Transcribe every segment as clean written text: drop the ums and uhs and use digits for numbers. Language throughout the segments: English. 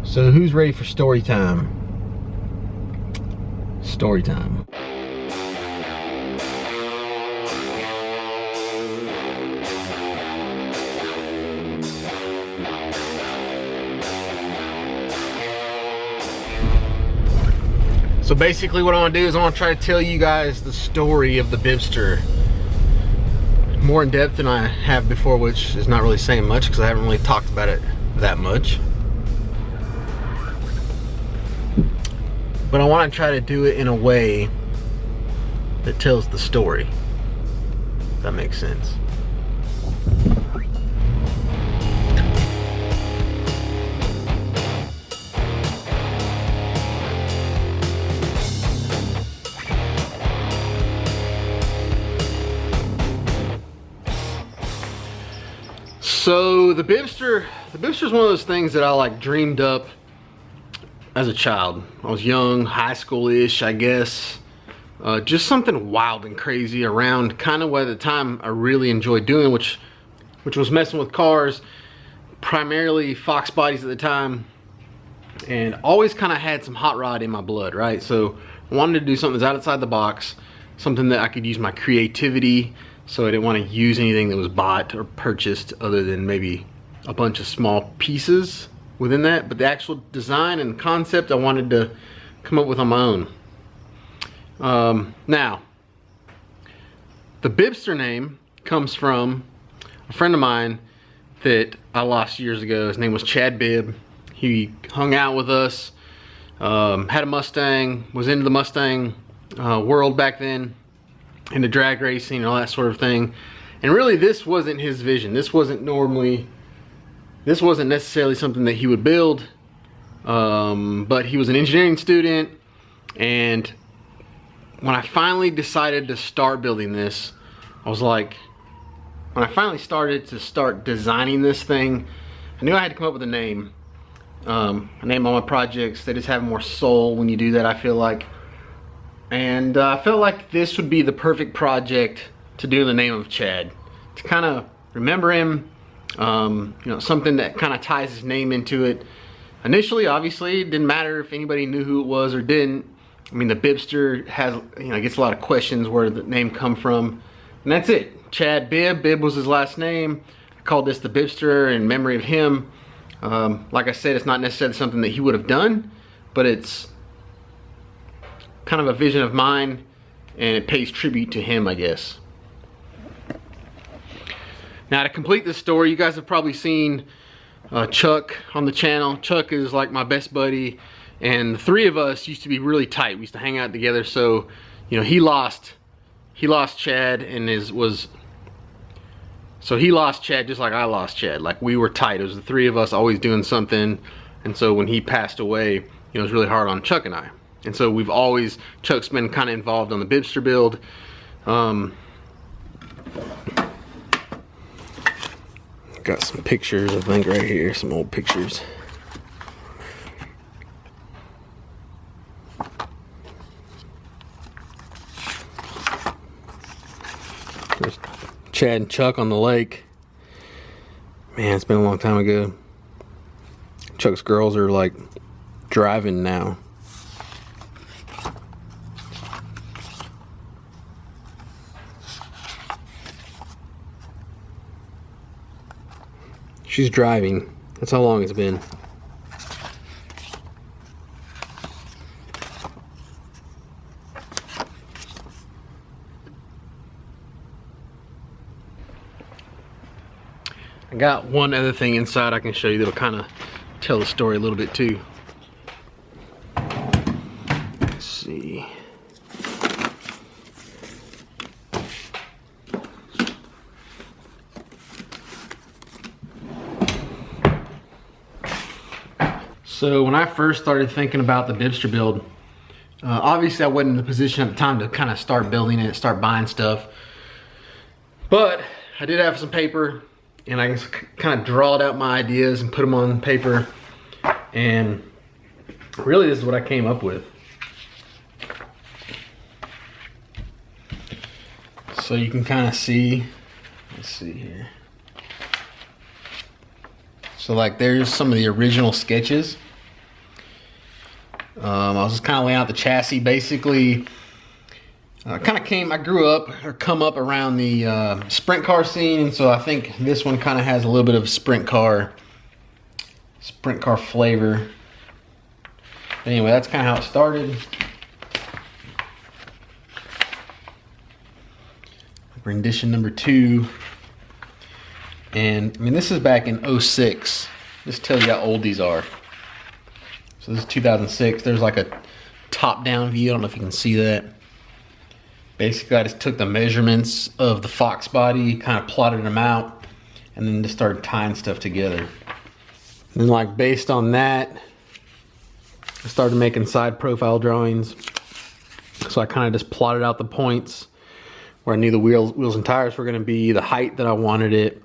So who's ready for story time? Story time. So basically what I want to do is I want to try to tell you guys the story of the Bibbster more in depth than I have before, which is not really saying much because I haven't really talked about it that much. But I want to try to do it in a way that tells the story, if that makes sense. So the Bibbster is one of those things that I like dreamed up as a child. I was young, high school-ish, I guess. Just something wild and crazy around kind of what at the time I really enjoyed doing, which was messing with cars, primarily fox bodies at the time, and always kind of had some hot rod in my blood, right? So I wanted to do something that's outside the box, something that I could use my creativity. So I didn't want to use anything that was bought or purchased other than maybe a bunch of small pieces within that. But the actual design and concept I wanted to come up with on my own. Now, the Bibbster name comes from a friend of mine that I lost years ago. His name was Chad Bibb. He hung out with us, had a Mustang, was into the Mustang world back then, into drag racing and all that sort of thing. And really this wasn't his vision. This wasn't necessarily something that he would build, but he was an engineering student, and when I finally decided to start building this, I was like, when I finally started to start designing this thing, I knew I had to come up with a name. A name on my projects, they just have more soul when you do that, I feel like. And I felt like this would be the perfect project to do in the name of Chad, to kind of remember him, you know, something that kind of ties his name into it. Initially, obviously, it didn't matter if anybody knew who it was or didn't. I mean, the Bibbster has, you know, gets a lot of questions where the name come from, and that's it. Chad Bibb. Bibb was his last name. I called this the Bibbster in memory of him. Like I said, it's not necessarily something that he would have done, but it's kind of a vision of mine, and it pays tribute to him, I guess. Now, to complete this story, you guys have probably seen Chuck on the channel. Chuck is like my best buddy, and the three of us used to be really tight. We used to hang out together. So, you know, he lost Chad, and so he lost Chad just like I lost Chad. Like, we were tight. It was the three of us always doing something, and so when he passed away, you know, it was really hard on Chuck and I. And so we've always, Chuck's been kind of involved on the Bibbster build. Got some pictures, I think, right here, some old pictures. There's Chad and Chuck on the lake. Man, it's been a long time ago. Chuck's girls are like driving now. She's driving. That's how long it's been. I got one other thing inside I can show you that'll kind of tell the story a little bit too. Let's see. So when I first started thinking about the Bibbster build, obviously I wasn't in the position at the time to kind of start building it, start buying stuff. But I did have some paper, and I can kind of draw out my ideas and put them on paper. And really this is what I came up with. So you can kind of see, let's see here. So like there's some of the original sketches. I was just kind of laying out the chassis. Basically, I grew up or come up around the sprint car scene, so I think this one kind of has a little bit of sprint car flavor. Anyway, that's kind of how it started. Rendition number 2. And I mean, this is back in 06. Just tells you how old these are. So this is 2006. There's like a top-down view. I don't know if you can see that. Basically, I just took the measurements of the fox body, kind of plotted them out, and then just started tying stuff together. And then, like, based on that, I started making side profile drawings. So I kind of just plotted out the points where I knew the wheels and tires were going to be, the height that I wanted it,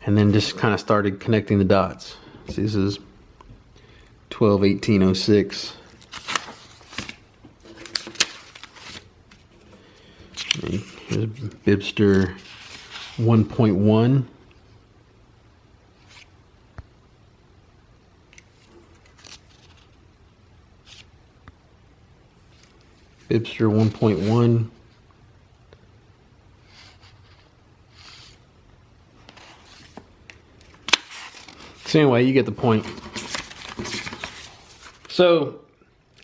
and then just kind of started connecting the dots. So this is 12/18/06. Here's Bibbster 1.1. Bibbster 1.1. So anyway, you get the point. So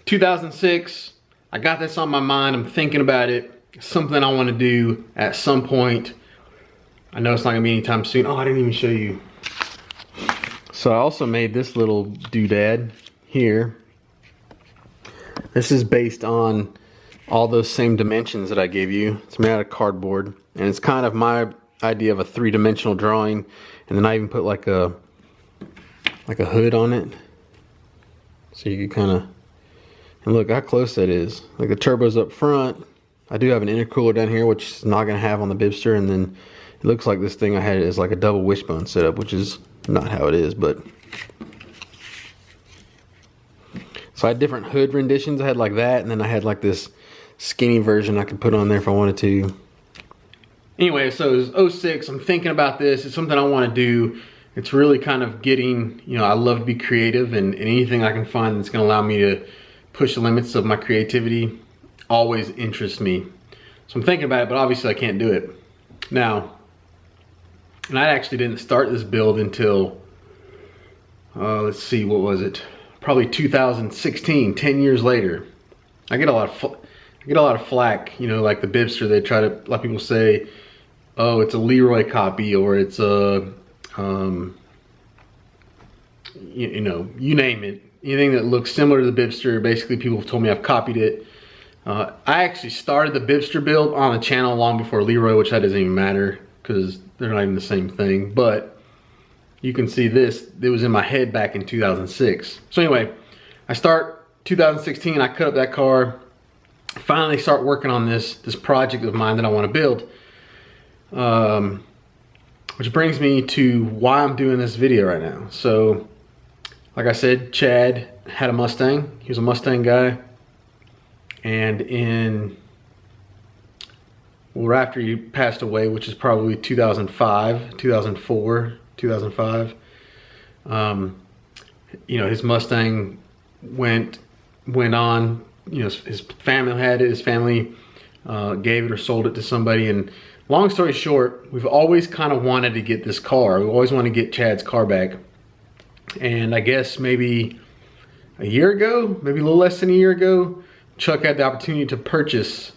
2006, I got this on my mind. I'm thinking about it. Something I want to do at some point. I know it's not gonna be anytime soon. Oh, I didn't even show you. So I also made this little doodad here. This is based on all those same dimensions that I gave you. It's made out of cardboard, and it's kind of my idea of a 3-dimensional drawing. And then I even put like a hood on it, so you can kind of, and look how close that is. Like the turbo's up front. I do have an intercooler down here, which is not going to have on the Bibbster, and then it looks like this thing I had is like a double wishbone setup, which is not how it is, but. So I had different hood renditions. I had like that, and then I had like this skinny version I could put on there if I wanted to. Anyway, so it was 06. I'm thinking about this. It's something I want to do. It's really kind of getting, you know, I love to be creative, and anything I can find that's going to allow me to push the limits of my creativity always interests me. So I'm thinking about it, but obviously I can't do it. Now, and I actually didn't start this build until, let's see, what was it? Probably 2016, 10 years later. I get a lot of flack, you know, like the Bibbster. They try to, a lot of people say, oh, it's a Leroy copy, or it's a, you know, you name it. Anything that looks similar to the Bibbster, basically people have told me I've copied it. I actually started the Bibbster build on the channel long before Leroy, which that doesn't even matter because they're not even the same thing. But you can see this, it was in my head back in 2006. So anyway, I start 2016, I cut up that car, finally start working on this project of mine that I want to build. Which brings me to why I'm doing this video right now. So, like I said, Chad had a Mustang. He was a Mustang guy. And well, after he passed away, which is probably 2005, 2004, 2005, you know, his Mustang went on, you know, his family had it, his family gave it or sold it to somebody. And long story short, we've always kind of wanted to get this car. We always wanted to get Chad's car back. And I guess maybe a year ago, maybe a little less than a year ago, Chuck had the opportunity to purchase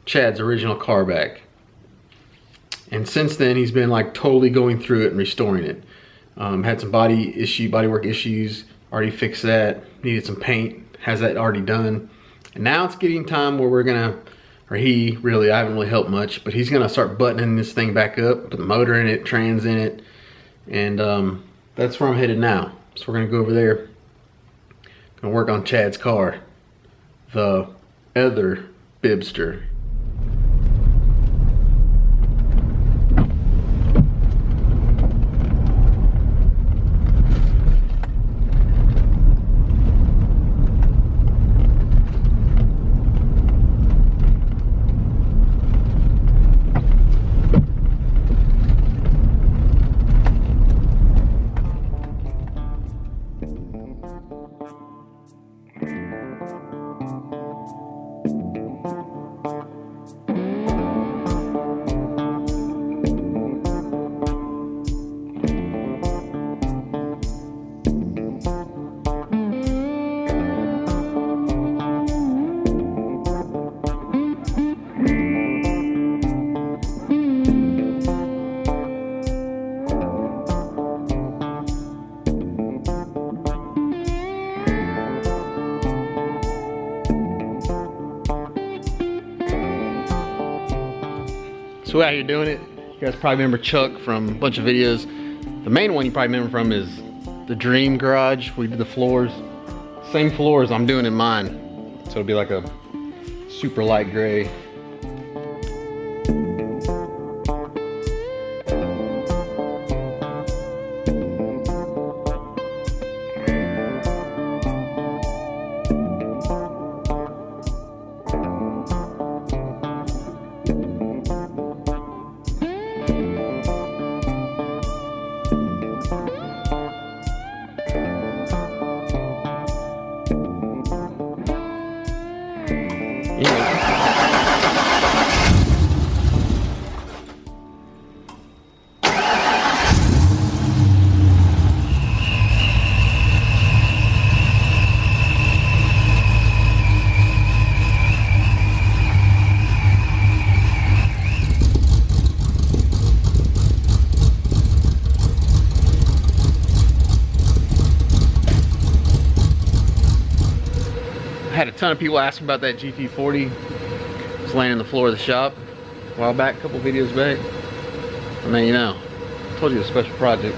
Chad's original car back. And since then, he's been like totally going through it and restoring it. Had some bodywork issues, already fixed that. Needed some paint, has that already done. And now it's getting time where we're gonna, or he really, I haven't really helped much, but he's gonna start buttoning this thing back up, put the motor in it, trans in it, and that's where I'm headed now. So we're gonna go over there, gonna work on Chad's car, the other Bibbster. So we're out here doing it. You guys probably remember Chuck from a bunch of videos. The main one you probably remember from is the Dream Garage. We did the floors. Same floors I'm doing in mine. So it'll be like a super light gray. I had a ton of people asking about that GT40. It's laying on the floor of the shop a while back, a couple videos back. I mean, you know, I told you it was a special project.